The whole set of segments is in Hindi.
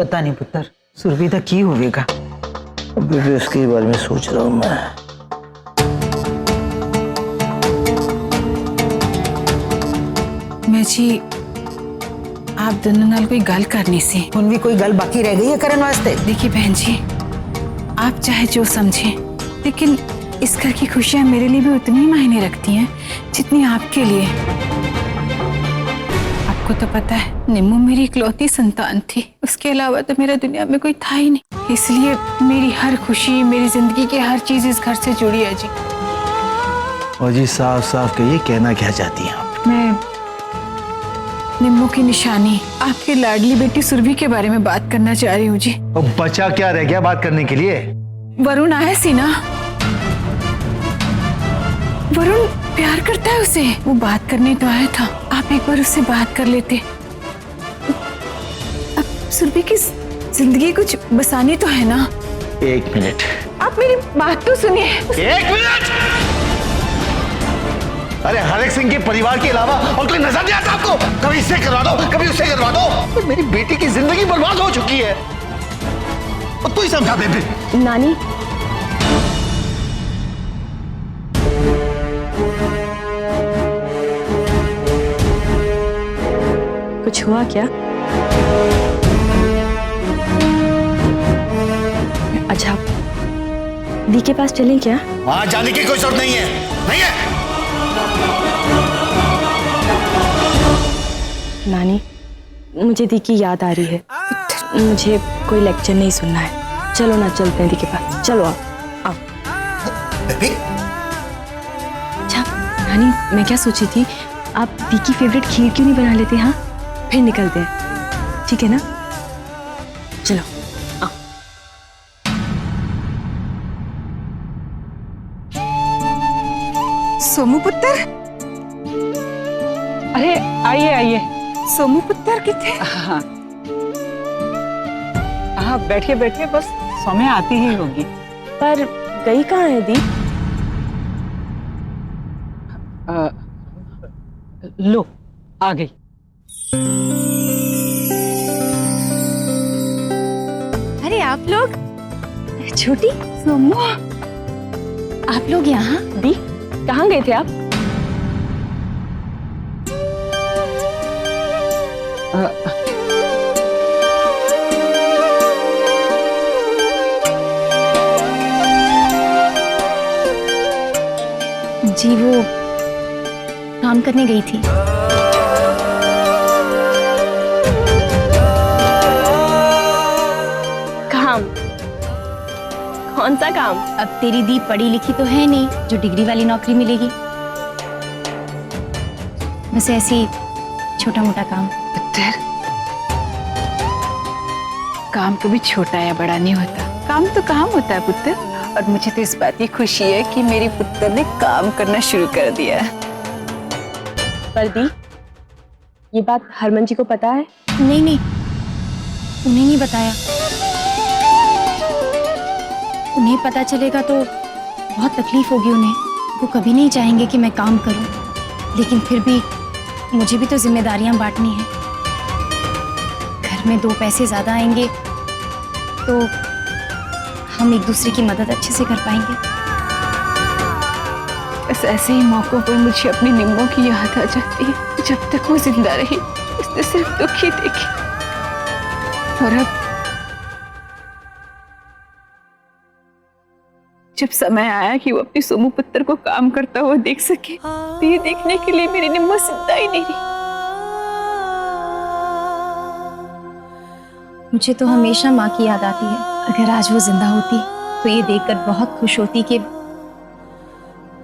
पता नहीं पुत्र, सुरभि दा की होवेगा। अभी भी उसके बारे में सोच रहा हूँ मैं। मैं जी आप दोनों नाल कोई गल करनी सी। हुन भी कोई गल बाकी रह गई है करने वास्ते? देखिए बहन जी, आप चाहे जो समझें, लेकिन इस घर की खुशियां मेरे लिए भी उतनी ही मायने रखती हैं जितनी आपके लिए। आपको तो पता है निम्मू मेरी इकलौती संतान थी, उसके अलावा तो मेरा दुनिया में कोई था ही नहीं। इसलिए मेरी हर खुशी, मेरी जिंदगी की हर चीज इस घर से जुड़ी है जी। और जी साफ साफ कहिए, कहना क्या चाहती हैं आप? मैं निम्मू की निशानी, आपकी लाडली बेटी सुरभि के बारे में बात करना चाह रही हूँ जी। और बचा क्या रह गया बात करने के लिए? वरुण आया सी ना, वरुण प्यार करता है उसे, वो बात करने तो आया था। आप एक बार उससे बात कर लेते। अब सुरभि की जिंदगी कुछ बसानी तो है ना। 1 मिनट, आप मेरी बात तो सुनिए। 1 मिनट। अरे हरेक सिंह के परिवार के अलावा और कोई नजर नहीं आता आपको? कभी इससे करवा दो, कभी उससे करवा दो। तो मेरी बेटी की जिंदगी बर्बाद हो चुकी है। और तू ही समझा बेबी। नानी, कुछ हुआ क्या? अच्छा, दी के पास चलें क्या? वहां जाने की कोई जरूरत नहीं है, नहीं है। नानी, मुझे दी की याद आ रही है। मुझे कोई लेक्चर नहीं सुनना है। चलो ना, चलते हैं दी के पास। चलो आओ। बेबी। अच्छा नानी, मैं क्या सोची थी, आप दी की फेवरेट खीर क्यों नहीं बना लेते? हाँ, फिर निकलते हैं, ठीक है ना? चलो आओ। सोमू पुत्र, अरे आइए आइए। सोमू पुत्र किथे? हाँ हाँ, बैठिए बैठिए, बस समय आती ही होगी। पर गई कहाँ है दी? लो आ गई। अरे आप लोग, छोटी, सोमू, आप लोग यहाँ? दी, कहाँ गए थे आप? जी वो काम करने गई थी। काम? कौन सा काम? अब तेरी दी पढ़ी लिखी तो है नहीं जो डिग्री वाली नौकरी मिलेगी। बस ऐसे ही छोटा मोटा काम। पुत्र, काम कभी छोटा या बड़ा नहीं होता, काम तो काम होता है पुत्र। और मुझे तो इस बात की खुशी है कि मेरी पुत्र ने काम करना शुरू कर दिया है। पर दी, ये बात हरमन जी को पता है? नहीं नहीं, उन्हें नहीं बताया। उन्हें पता चलेगा तो बहुत तकलीफ होगी उन्हें। वो कभी नहीं चाहेंगे कि मैं काम करूं, लेकिन फिर भी मुझे भी तो जिम्मेदारियां बांटनी है। घर में 2 पैसे ज्यादा आएंगे तो हम एक दूसरे की मदद अच्छे से कर पाएंगे। बस ऐसे ही मौकों पर मुझे अपनी निम्मों की याद आ जाती है। जब तक वो जिंदा रही उसने सिर्फ दुख ही देखे, और अब जब समय आया कि वो अपनी सोमू पुत्र को काम करता हुआ देख सके, तो ये देखने के लिए मेरी निम्मो जिंदा ही नहीं रही। मुझे तो हमेशा माँ की याद आती है। अगर आज वो जिंदा होती तो ये देखकर बहुत खुश होती कि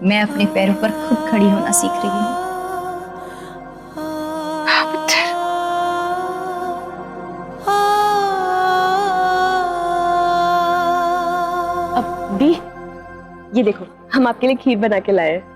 मैं अपने पैरों पर खुद खड़ी होना सीख रही हूँ। अब दी, ये देखो, हम आपके लिए खीर बना के लाए हैं।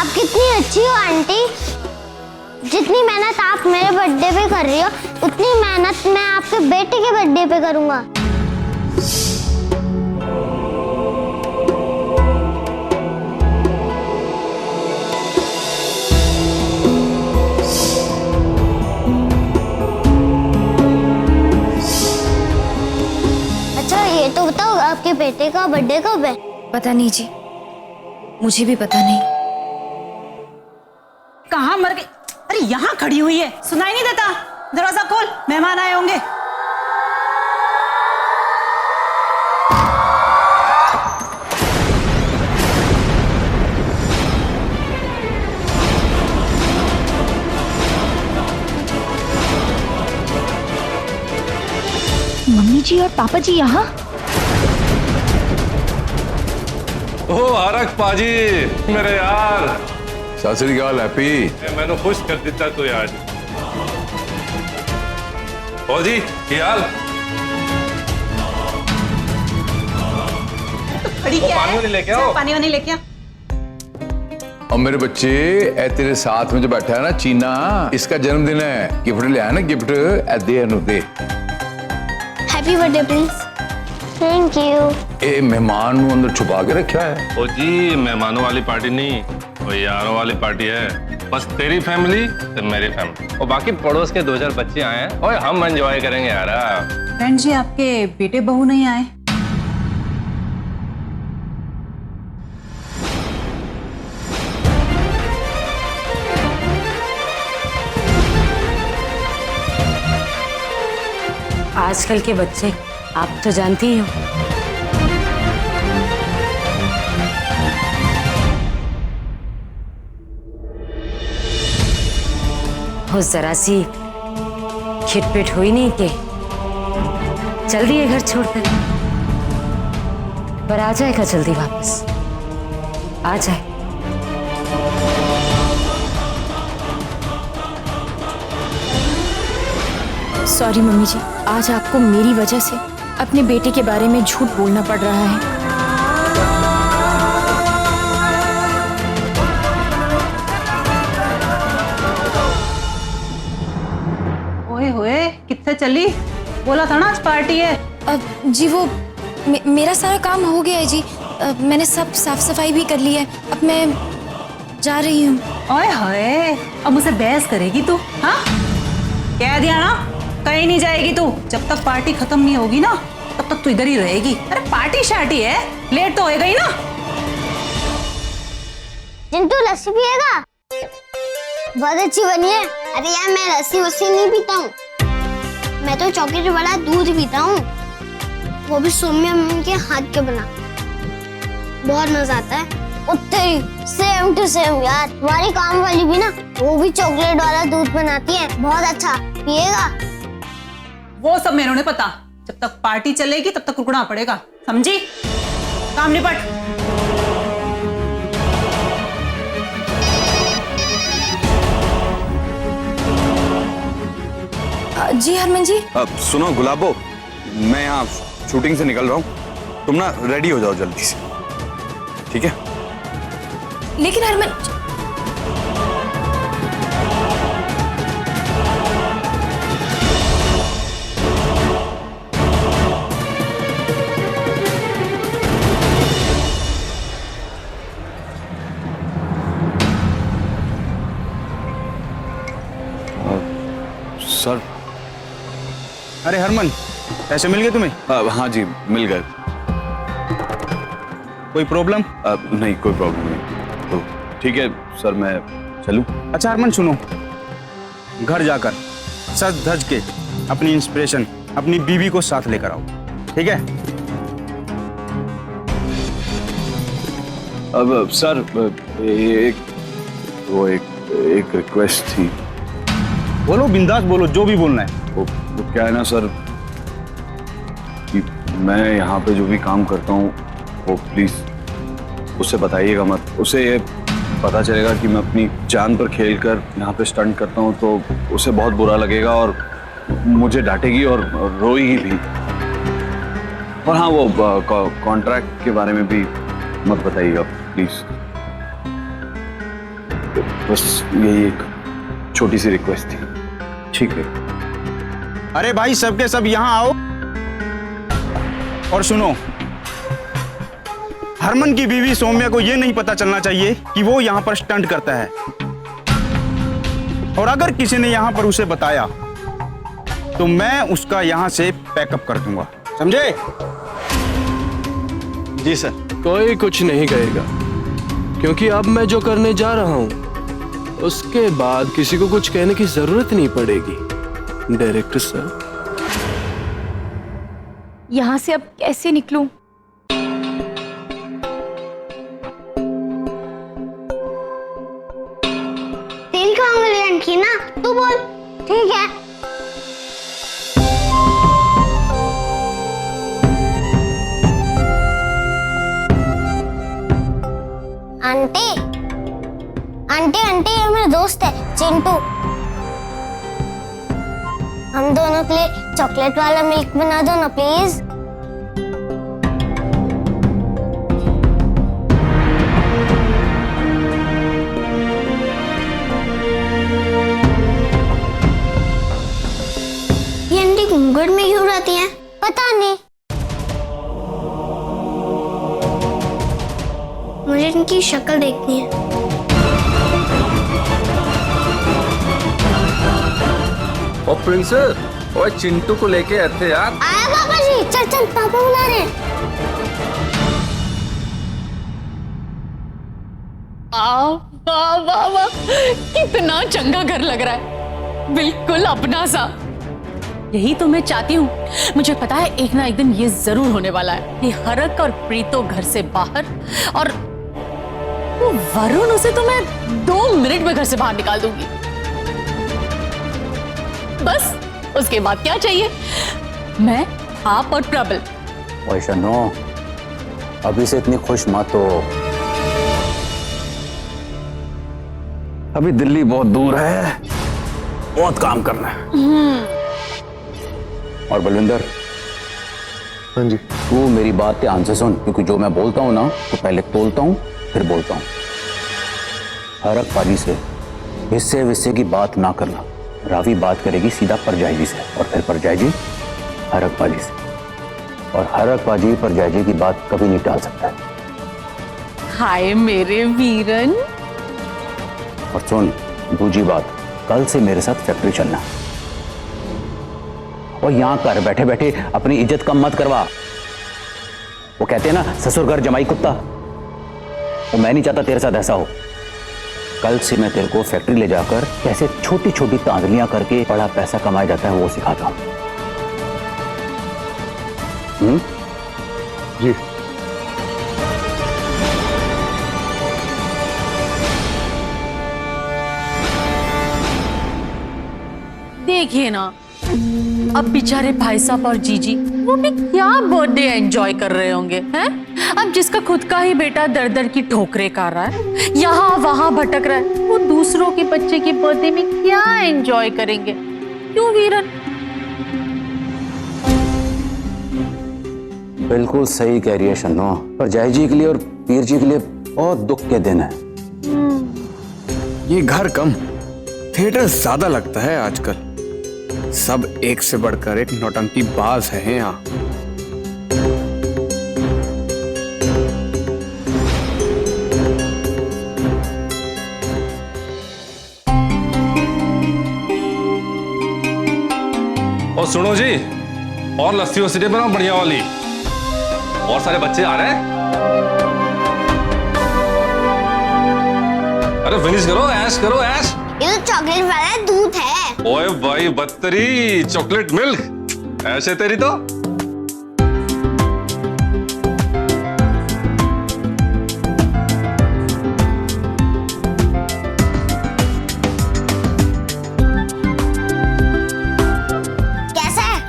आप कितनी अच्छी हो आंटी। जितनी मेहनत आप मेरे बर्थडे पे कर रही हो उतनी मेहनत मैं आपके बेटे के बर्थडे पे करूंगा। अच्छा ये तो बताओ आपके बेटे का बर्थडे कब है? पता नहीं जी, मुझे भी पता नहीं। कहाँ मर गई? अरे यहाँ खड़ी हुई है, सुनाई नहीं देता? दरवाजा खोल, मेहमान आए होंगे। मम्मी जी और पापा जी यहाँ? ओ हरक पाजी मेरे यार, सत श्री अकाल हैप्पी। मैंने खुश कर दिता तू यार। ओ जी क्या हाल? खड़ी क्या पानी है? वानी लेके आओ। पानी वानी लेके आ। और मेरे बच्चे ए तेरे साथ में जो बैठा है ना चीना, इसका जन्मदिन है। गिफ्ट ले आया ना, गिफ्ट दे अनु दे। Happy birthday Prince. Thank you. ए मेहमान ਨੂੰ अंदर छुपा के रखा है। ओ जी मेहमानों वाली पार्टी नहीं, वो यारों वाली पार्टी है। बस तेरी फैमिली तो मेरी फैमिली और बाकी पड़ोस के 2-4 बच्चे आए हैं और हम एंजॉय करेंगे यार। फ्रेंड जी आपके बेटे बहू नहीं आए? आजकल के बच्चे आप तो जानती ही हो। वो जरा सी खिटपिट हुई नहीं कि चल दिए घर छोड़कर। पर आ जाएगा जल्दी वापस, आ जाए। सॉरी मम्मी जी, आज आपको मेरी वजह से अपने बेटे के बारे में झूठ बोलना पड़ रहा है। ओए होए, कितने चली? बोला था ना आज पार्टी है। जी वो मेरा सारा काम हो गया है जी। मैंने सब साफ सफाई भी कर ली है। अब मैं जा रही हूँ। ओए होए, अब मुझसे बहस करेगी तू? हाँ कह दिया ना, कहीं नहीं जाएगी तू। जब तक पार्टी खत्म नहीं होगी ना तब तक तू इधर ही रहेगी। अरे पार्टी शार्टी है, लेट तो होएगा ही ना। चिंटू लस्सी पिएगा? बहुत अच्छी बनी है। अरे यार मैं लस्सी वस्सी नहीं पीता हूँ, मैं तो चॉकलेट वाला दूध पीता हूँ, वो भी सौम्या मम्मी के हाथ के बना। बहुत मजा आता है। उत्तरी सेम टू सेम यार। तुम्हारी काम वाली भी ना वो भी चॉकलेट वाला दूध बनाती है, बहुत अच्छा। पिएगा? वो सब मेरे ने पता। जब तक पार्टी चलेगी तब तक रुकना पड़ेगा, समझी? काम निपट। जी हरमन जी। सुनो गुलाबो, मैं यहाँ शूटिंग से निकल रहा हूँ, तुम ना रेडी हो जाओ जल्दी से, ठीक है? लेकिन हरमन सर। अरे हरमन, पैसे मिल गए तुम्हें? हाँ जी मिल गए। कोई प्रॉब्लम? नहीं कोई प्रॉब्लम नहीं। तो ठीक है सर, मैं चलूं? अच्छा हरमन सुनो, घर जाकर सज धज के अपनी इंस्पिरेशन अपनी बीवी को साथ लेकर आओ, ठीक है? अब सर एक रिक्वेस्ट थी। बोलो बिंदास बोलो, जो भी बोलना है। वो क्या है ना सर कि मैं यहाँ पे जो भी काम करता हूँ वो प्लीज उसे बताइएगा मत। उसे ये पता चलेगा कि मैं अपनी जान पर खेलकर यहाँ पे स्टंट करता हूँ तो उसे बहुत बुरा लगेगा और मुझे डांटेगी और रोएगी भी। और हाँ वो कॉन्ट्रैक्ट के बारे में भी मत बताइएगा प्लीज। बस यही एक छोटी सी रिक्वेस्ट थी। ठीक है। अरे भाई सबके सब यहाँ आओ और सुनो, हरमन की बीवी सौम्या को यह नहीं पता चलना चाहिए कि वो यहाँ पर स्टंट करता है, और अगर किसी ने यहाँ पर उसे बताया तो मैं उसका यहाँ से पैकअप कर दूंगा, समझे? जी सर। कोई कुछ नहीं कहेगा, क्योंकि अब मैं जो करने जा रहा हूँ उसके बाद किसी को कुछ कहने की जरूरत नहीं पड़ेगी। डायरेक्टर सर, यहाँ से अब कैसे निकलूं? तेल का उंगली अंटी ना, तू बोल। ठीक है। आंटी आंटी आंटी, ये मेरा दोस्त है चिंटू। हम दोनों के लिए चॉकलेट वाला मिल्क बना दो ना प्लीज। ये आंटी घूंघट में क्यों रहती है? पता नहीं, मुझे इनकी शक्ल देखनी है। ओ प्रिंसेस, ओए चिंटू को लेके आए थे यार। आया पापा जी, चल चल पापा बुला रहे हैं। वाह वाह वाह, कितना चंगा घर लग रहा है, बिल्कुल अपना सा। यही तो मैं चाहती हूँ। मुझे पता है एक ना एक दिन ये जरूर होने वाला है कि हरक और प्रीतो घर से बाहर, और वो वरुण, उसे तो मैं 2 मिनट में घर से बाहर निकाल दूंगी। बस उसके बाद क्या चाहिए? मैं, आप और प्रबल। वैष्णो, अभी से इतनी खुश मत हो, अभी दिल्ली बहुत दूर है, बहुत काम करना है। और बलविंदर, हाँ जी। तू मेरी बात ध्यान से सुन, क्योंकि जो मैं बोलता हूँ ना तो पहले तोलता हूँ फिर बोलता हूँ। हरक पाजी से हिस्से विस्से की बात ना करना। रावी बात करेगी सीधा परजाई जी से, और फिर परजाई जी हरक पाजी से, और हरक पाजी परजाई जी की बात कभी नहीं टाल सकता। हाय मेरे वीरन। और सुन, दूसरी बात, कल से मेरे साथ फैक्ट्री चलना, और यहां कर बैठे बैठे अपनी इज्जत कम मत करवा। वो कहते हैं ना, ससुर घर जमाई कुत्ता, तो मैं नहीं चाहता तेरे साथ ऐसा हो। कल से मैं तेरे को फैक्ट्री ले जाकर कैसे छोटी छोटी तांदलियां करके बड़ा पैसा कमाया जाता है वो सिखाता हूं। जी। देखिए ना, अब बेचारे भाई साहब और जीजी वो भी क्या बर्थडे एंजॉय कर रहे होंगे, हैं? अब जिसका खुद का ही बेटा दर दर की ठोकरें कर रहा है, यहाँ वहां भटक रहा है, वो दूसरों के बच्चे के बर्थडे में क्या एंजॉय करेंगे? क्यों वीरन? बिल्कुल सही कह रही है शन्नो, पर जय जी के लिए और पीर जी के लिए बहुत दुख के दिन है। ये घर कम, थिएटर ज्यादा लगता है आजकल। सब एक से बढ़कर एक नौटंकी बाज है यहाँ। और सुनो जी, और लस्सी वस्सी बनाओ बढ़िया वाली। और सारे बच्चे आ रहे हैं। अरे फिनिश करो, ऐश करो, ऐश। ये तो चॉकलेट वाला दूध है। ओए भाई बदतरी, चॉकलेट मिल्क, ऐसे तेरी तो। कैसा है?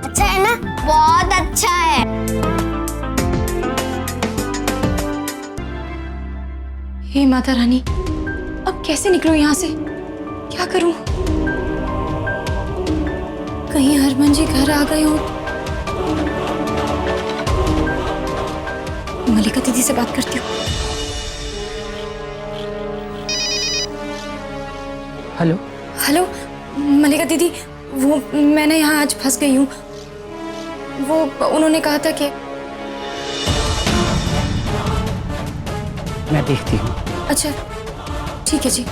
अच्छा है ना? बहुत अच्छा है। हे माता रानी, अब कैसे निकलूं यहाँ से? क्या करूं? कहीं हरमन जी घर आ गए हो? मलिका दीदी से बात करती हूँ। हेलो हेलो मलिका दीदी, वो मैंने यहाँ आज फंस गई हूँ। वो उन्होंने कहा था कि मैं देखती हूँ। अच्छा ठीक है जी।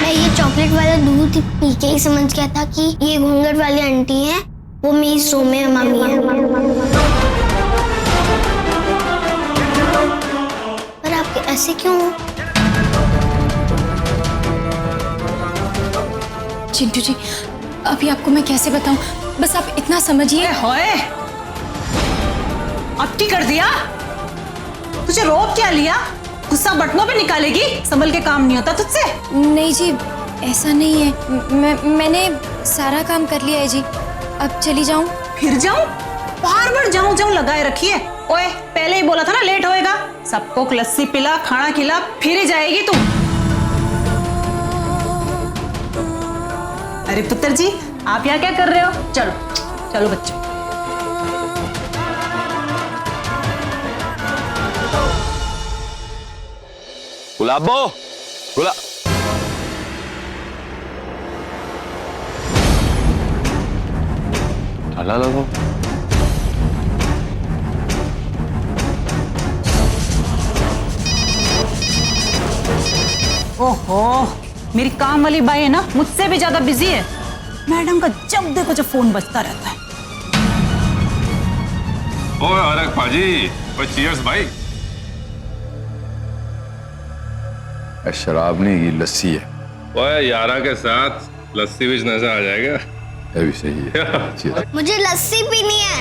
मैं ये चॉकलेट वाला दूध पी के ही समझ गया था कि ये घूंघट वाली आंटी है, वो मेरी सोमे मामी है। पर आप ऐसे क्यों हो? चिंटू जी, अभी आपको मैं कैसे बताऊं, बस आप इतना समझिए। होए, अबकी कर दिया? तुझे रोक क्या लिया? गुस्सा बटनों पे निकालेगी? संभल के काम नहीं होता तुझसे? नहीं जी, ऐसा नहीं है। मैंने सारा काम कर लिया है जी। अब चली जाऊं? फिर जाऊं? बार बार जाऊं जाऊं लगाए रखी है। ओए, पहले ही बोला था ना लेट होएगा। सबको लस्सी पिला, खाना खिला, फिर ही जाएगी तू। अरे पुत्र जी, आप यहाँ क्या कर रहे हो? चलो चलो बच्चों। गुलाबो, ताला लगाओ। ओहो, मेरी काम वाली बाई है ना, मुझसे भी ज्यादा बिजी है। मैडम का जब देखो जब फोन बजता रहता है। ओए अरक पाजी, ओए चीयर्स भाई। शराब नहीं, ये लस्सी है। ओए यारा के साथ लस्सी भी नजर आ जाएगा। ये भी सही है। मुझे लस्सी पीनी है।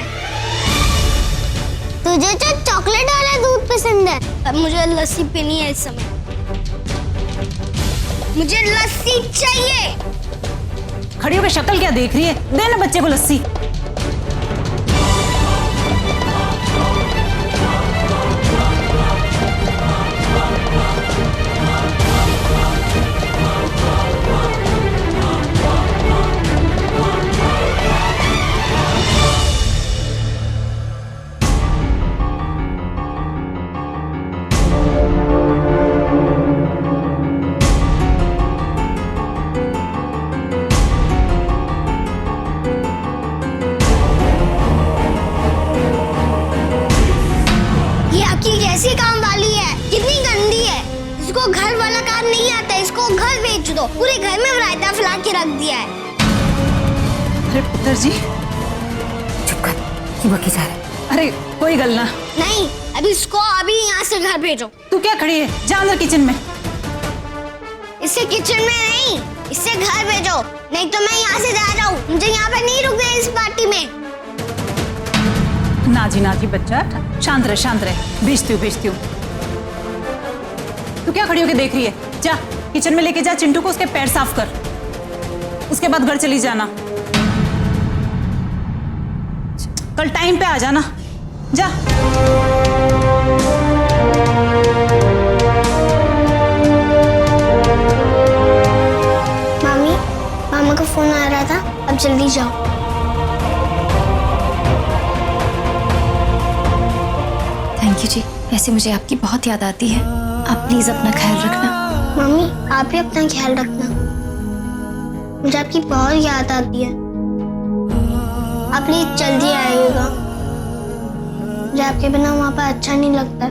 तुझे जो चॉकलेट वाला दूध पसंद है, अब मुझे लस्सी पीनी है। इस समय मुझे लस्सी चाहिए। खड़ी होकर शक्ल क्या देख रही है? दे ना बच्चे को लस्सी। कैसी काम वाली है, कितनी गंदी है। इसको घर वाला काम नहीं आता, इसको घर बेच दो। पूरे घर में रायता फैला के रख दिया है। अरे पुत्र जी, चुप कर, क्यों बकी जा रहा है? अरे कोई गल ना। नहीं, अभी इसको अभी यहाँ से घर भेजो। तू क्या खड़ी है? जा अंदर किचन में। इससे किचन में नहीं, इससे घर भेजो, नहीं तो मैं यहाँ से जा रहा हूँ। मुझे यहाँ पे नहीं रुकना है इस पार्टी में। ना जी बच्चा, शांत रहे। भेजती हूँ। तू क्या खड़ी होके देख रही है? जा किचन में लेके जा चिंटू को, उसके पैर साफ कर। उसके बाद घर चली जाना। कल टाइम पे आ जाना। जा। मामी, मामा का फोन आ रहा था, अब जल्दी जाओ। थैंक यू जी, वैसे मुझे आपकी बहुत याद आती है। आप प्लीज अपना ख्याल रखना। मम्मी, आप भी अपना ख्याल रखना। मुझे आपकी बहुत याद आती है। आप प्लीज जल्दी आइएगा। मुझे आपके बिना वहाँ पर अच्छा नहीं लगता।